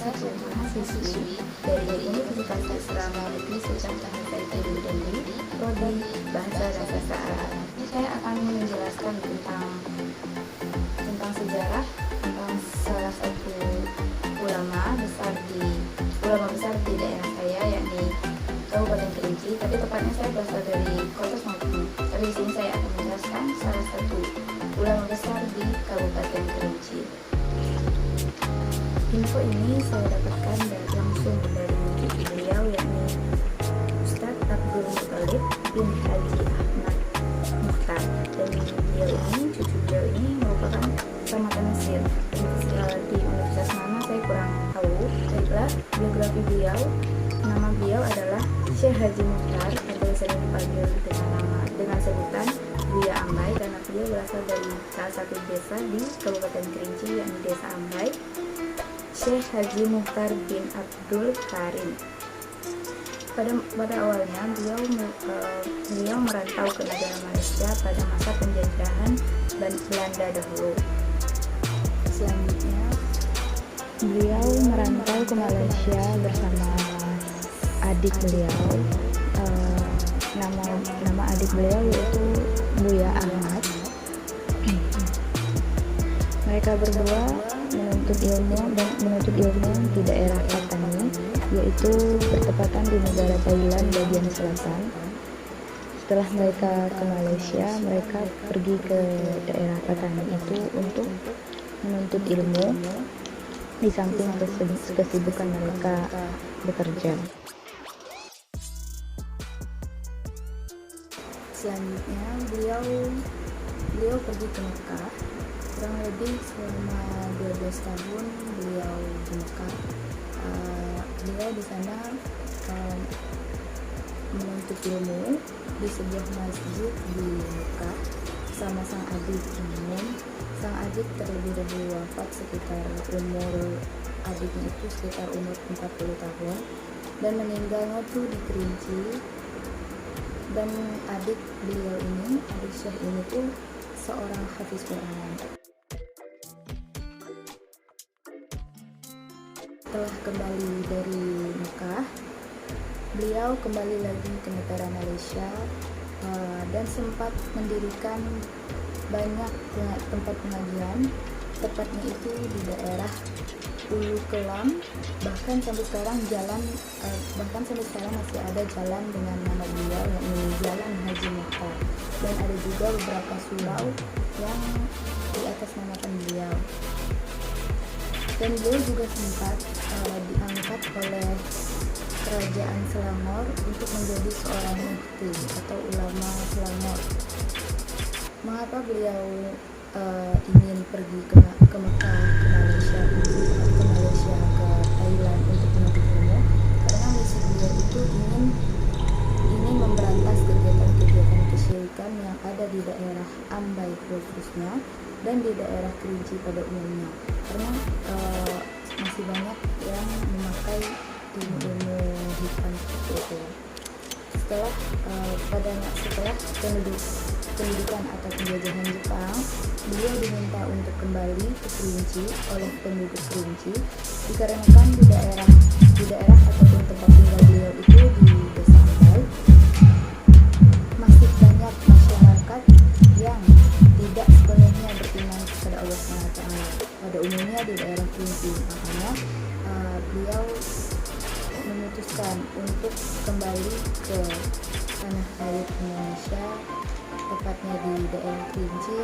satu mahasiswi dari Universitas Islam Negeri Sultan Hasanuddin Deli, Prodi Bahasa dan Sastra Arab. Saya akan menjelaskan tentang sejarah, tentang salah satu ulama besar di daerah saya, yakni Kabupaten Kerinci. Tapi tepatnya saya berasal dari Kota Sumantri. Tapi di sini saya akan menjelaskan salah satu ulama besar di Kabupaten Kerinci. Info ini saya dapatkan langsung dari beliau, yakni Ustadz Abdul Muthalib bin Haji Ahmad Mukhtar. Dan cucu beliau ini merupakan tamatan Mesir. Di universitas mana saya kurang tahu. Baiklah, biografi beliau. Nama beliau adalah Syekh Haji Mukhtar, atau sering dipanggil dengan sebutan Buya Ambai, karena beliau berasal dari salah satu desa di Kabupaten Kerinci, yakni Desa Ambai. Syekh Haji Mukhtar bin Abdul Karim. Pada awalnya beliau merantau ke negara Malaysia pada masa penjajahan Belanda dahulu. Selanjutnya beliau merantau ke Malaysia bersama adik beliau. Nama adik beliau yaitu Buya Ahmad. Mereka berdua menuntut ilmu di daerah Patani, yaitu bertepatan di negara Thailand bagian selatan. Setelah mereka ke Malaysia, mereka pergi ke daerah Patani itu untuk menuntut ilmu di samping kesibukan mereka bekerja. Selanjutnya beliau pergi ke Mekah. Kurang lebih selama 12 tahun beliau di Mekah. Beliau di sana menuntut ilmu di sebuah masjid di Mekah sama sang adik. Sang adik terlebih dahulu wafat sekitar umur 40 tahun dan meninggal waktu di Kerinci. Dan adik Syekh ini pun seorang hafiz Quran. Setelah kembali dari Mekah, beliau kembali lagi ke negara Malaysia dan sempat mendirikan banyak tempat pengajian, tepatnya itu di daerah Ulu Kelam. Bahkan sampai sekarang masih ada jalan dengan nama beliau, yakni Jalan Haji Mukhtar. Dan ada juga beberapa surau yang di atas namakan beliau. Dan beliau juga sempat diangkat oleh Kerajaan Selangor untuk menjadi seorang mufti atau ulama Selangor. Mengapa beliau ingin pergi ke Mekah, ke Malaysia, ke Thailand untuk menuntut ilmu? Karena misi beliau itu ingin memberantas kegiatan kesyirikan yang ada di daerah Ambai khususnya dan di daerah Kerinci pada umumnya. Karena masih banyak yang memakai ilmu hitam seperti itu. Setelah pendidikan atau penjajahan Jepang, beliau diminta untuk kembali ke Kerinci oleh penduduk Kerinci, dikarenakan di daerah ataupun tempat tinggal beliau itu di Desa Ambai masih banyak masyarakat yang tidak sepenuhnya beriman kepada Allah SWT. Pada umumnya di daerah Kerinci, makanya beliau memutuskan untuk kembali ke tanah air Indonesia, tepatnya di daerah Kerinci,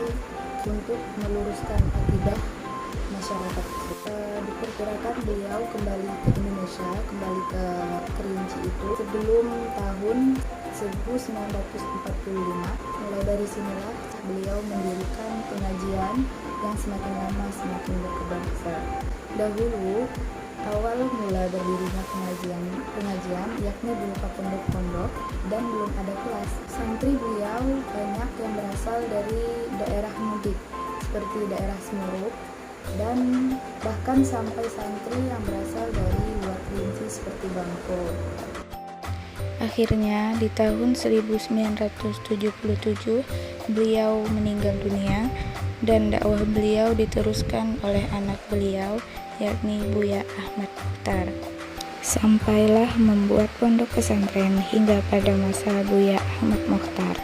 untuk meluruskan akidah masyarakat. Diperkirakan beliau kembali ke Indonesia, kembali ke Kerinci itu sebelum tahun 1945. Mulai dari sinilah beliau mendirikan pengajian yang semakin lama semakin berkembang besar. Dahulu awal mula berdirinya pengajian yakni berupa pondok-pondok dan belum ada kelas. Santri beliau banyak yang berasal dari daerah mudik seperti daerah Semeru, dan bahkan sampai santri yang berasal dari luar Kerinci seperti Bangko. Akhirnya di tahun 1977 beliau meninggal dunia dan dakwah beliau diteruskan oleh anak beliau yakni Buya Ahmad Mukhtar. Sampailah membuat pondok pesantren hingga pada masa Buya Ahmad Mukhtar.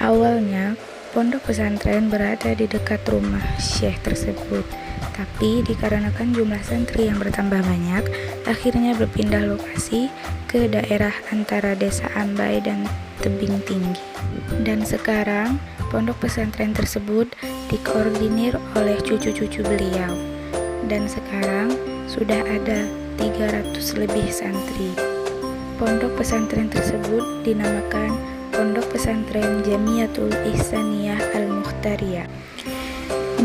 Awalnya, pondok pesantren berada di dekat rumah Syekh tersebut, tapi dikarenakan jumlah santri yang bertambah banyak, akhirnya berpindah lokasi ke daerah antara Desa Ambai dan Tebing Tinggi. Dan sekarang, pondok pesantren tersebut dikoordinir oleh cucu-cucu beliau. Dan sekarang sudah ada 300 lebih santri. Pondok pesantren tersebut dinamakan Pondok Pesantren Jamiatul Ihsaniyah Al-Mukhtariyah.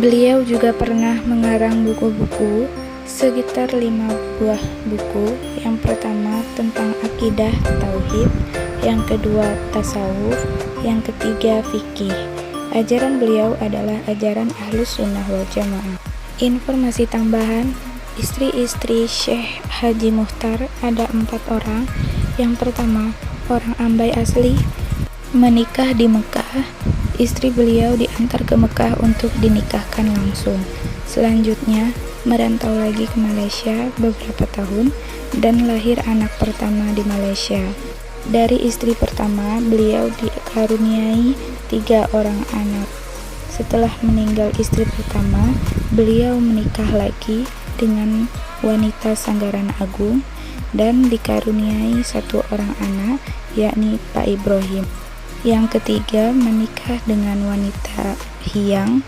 Beliau juga pernah mengarang buku-buku, sekitar 5 buah buku. Yang pertama tentang akidah tauhid, yang kedua tasawuf, yang ketiga fikih. Ajaran beliau adalah ajaran Ahlus Sunnah wal Jamaah. Informasi tambahan, istri-istri Syekh Haji Mukhtar ada 4 orang. Yang pertama, orang Ambai asli, menikah di Mekah. Istri beliau diantar ke Mekah untuk dinikahkan langsung. Selanjutnya, merantau lagi ke Malaysia beberapa tahun dan lahir anak pertama di Malaysia. Dari istri pertama, beliau dikaruniai 3 orang anak. Setelah meninggal istri pertama, beliau menikah lagi dengan wanita Sanggaran Agung dan dikaruniai 1 orang anak, yakni Pak Ibrahim. Yang ketiga, menikah dengan wanita Hiang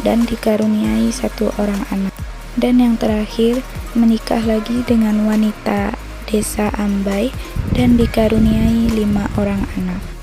dan dikaruniai 1 orang anak. Dan yang terakhir, menikah lagi dengan wanita Desa Ambai dan dikaruniai 5 orang anak.